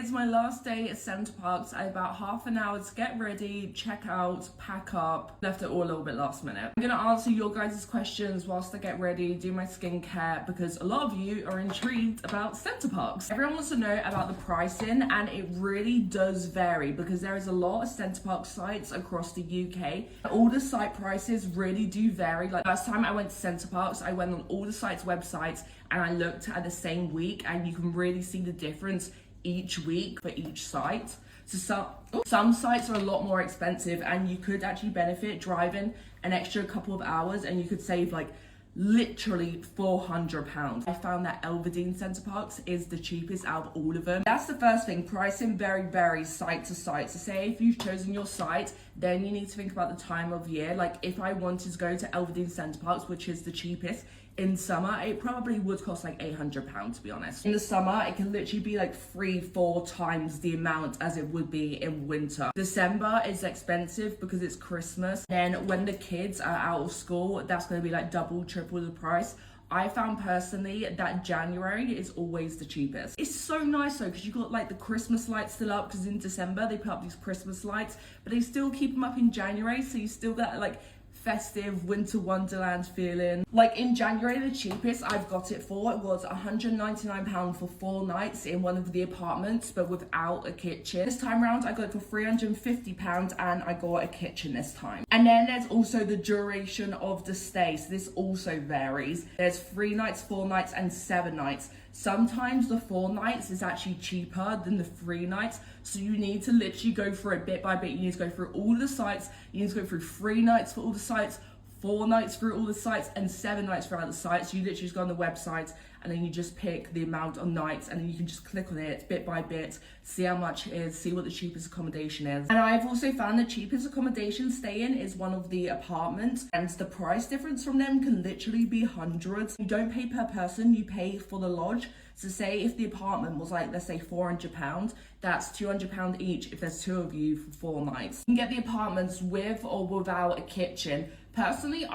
is my last day at Center Parcs. I have about half an hour to get ready, check out, pack up. Left it all a little bit last minute. I'm gonna answer your guys' questions whilst I get ready, do my skincare, because a lot of you are intrigued about Center Parcs. Everyone wants to know about the pricing, and it really does vary because there is a lot of Center Parcs sites across the UK. All the site prices really do vary. Like last time I went to Center Parcs, I went on all the sites' websites and I looked at the same week, and you can really see the difference each week for each site. So some sites are a lot more expensive, and you could actually benefit driving an extra couple of hours and you could save like literally £400. I found that Elverdeen Center Parcs is the cheapest out of all of them. That's the first thing. Pricing varies site to site. So say if you've chosen your site, then you need to think about the time of year. Like if I wanted to go to Elverdeen Center Parcs, which is the cheapest, in summer, it probably would cost like £800 to be honest. In the summer, it can literally be like 3-4 times the amount as it would be in winter. December is expensive because it's Christmas. Then when the kids are out of school, that's going to be like double, triple the price. I found personally that January is always the cheapest. It's so nice though, because you got like the Christmas lights still up, because in December they put up these Christmas lights, but they still keep them up in January, so you still got like festive winter wonderland feeling. Like in January, the cheapest I've got it for, it was £199 for 4 nights in one of the apartments, but without a kitchen. This time around I got it for £350 and I got a kitchen this time. And then there's also the duration of the stay, so this also varies. There's 3 nights, 4 nights and 7 nights. Sometimes the 4 nights is actually cheaper than the 3 nights, so you need to literally go through it bit by bit. You need to go through all the sites, you need to go through 3 nights for all the sites, 4 nights through all the sites, and 7 nights throughout the sites. You literally just go on the website and then you just pick the amount of nights, and then you can just click on it bit by bit, see how much it is, see what the cheapest accommodation is. And I've also found the cheapest accommodation stay in is one of the apartments, and the price difference from them can literally be hundreds. You don't pay per person, you pay for the lodge. So say if the apartment was like, let's say £400, that's £200 each if there's 2 of you for 4 nights. You can get the apartments with or without a kitchen. Personally,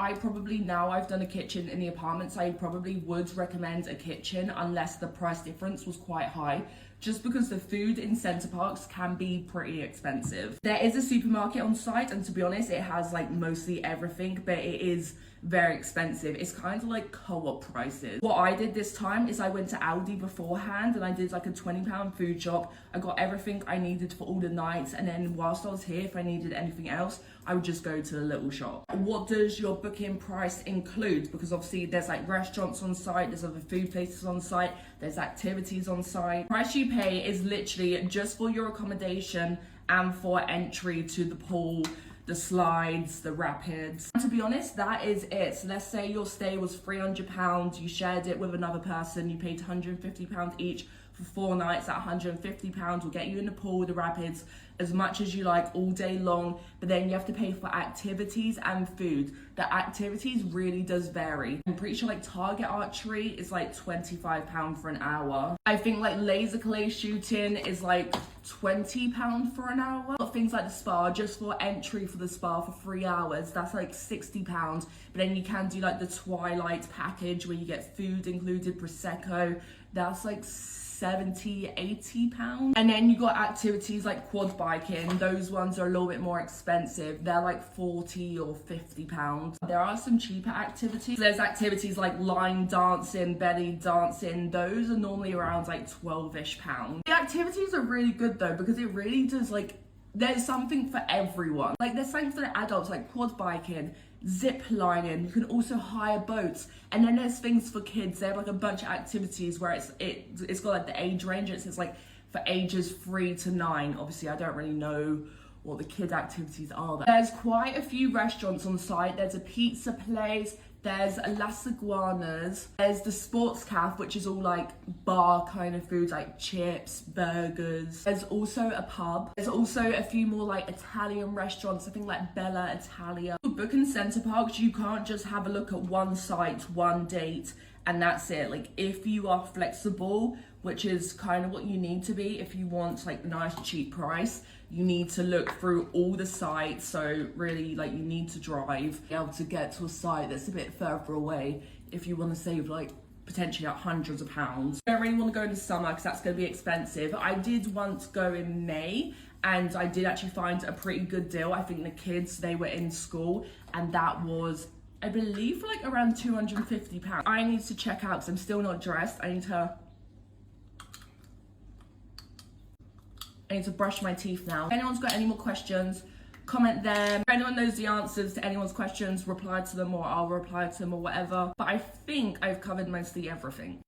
now I've done a kitchen in the apartments, I probably would recommend a kitchen unless the price difference was quite high, just because the food in Center Parcs can be pretty expensive. There is a supermarket on site, and to be honest, it has like mostly everything, but it is very expensive. It's kind of like co-op prices. What I did this time is I went to Aldi beforehand and I did like a £20 food shop. I got everything I needed for all the nights, and then whilst I was here, if I needed anything else, I would just go to the little shop. What does your booking price include? Because obviously there's like restaurants on site, there's other food places on site, there's activities on site. The price you pay is literally just for your accommodation and for entry to the pool, the slides, the rapids. And to be honest, that is it. So let's say your stay was £300, you shared it with another person, you paid £150 each for 4 nights. At £150 will get you in the pool, the rapids, as much as you like all day long, but then you have to pay for activities and food. The activities really does vary. I'm pretty sure like target archery is like £25 for an hour. I think like laser clay shooting is like £20 for an hour. But things like the spa, just for entry for the spa for 3 hours, that's like £60. But then you can do like the Twilight package where you get food included, Prosecco, that's like £70-80. And then you got activities like quad biking, those ones are a little bit more expensive, they're like £40 or £50. There are some cheaper activities. There's activities like line dancing, belly dancing, those are normally around like £12-ish. The activities are really good though, because it really does like, there's something for everyone. Like there's something for the adults like quad biking, zip lining, you can also hire boats, and then there's things for kids. They have like a bunch of activities where it's got like the age range, it says like for ages 3 to 9. Obviously I don't really know what the kid activities are there. There's quite a few restaurants on site. There's a pizza place, there's Las Iguanas, there's the Sports Cafe, which is all like bar kind of food, like chips, burgers. There's also a pub. There's also a few more like Italian restaurants, I think like Bella Italia. Booking Center Parcs, you can't just have a look at one site, one date, and that's it. Like if you are flexible, which is kind of what you need to be if you want like nice cheap price, you need to look through all the sites. So really like you need to drive, be able to get to a site that's a bit further away if you want to save like potentially like hundreds of pounds. I don't really want to go in the summer because that's going to be expensive. I did once go in May and I did actually find a pretty good deal. I think the kids, they were in school and that was, I believe, for like around £250. I need to check out because I'm still not dressed. I need to brush my teeth now. If anyone's got any more questions, comment them. If anyone knows the answers to anyone's questions, reply to them, or I'll reply to them or whatever. But I think I've covered mostly everything.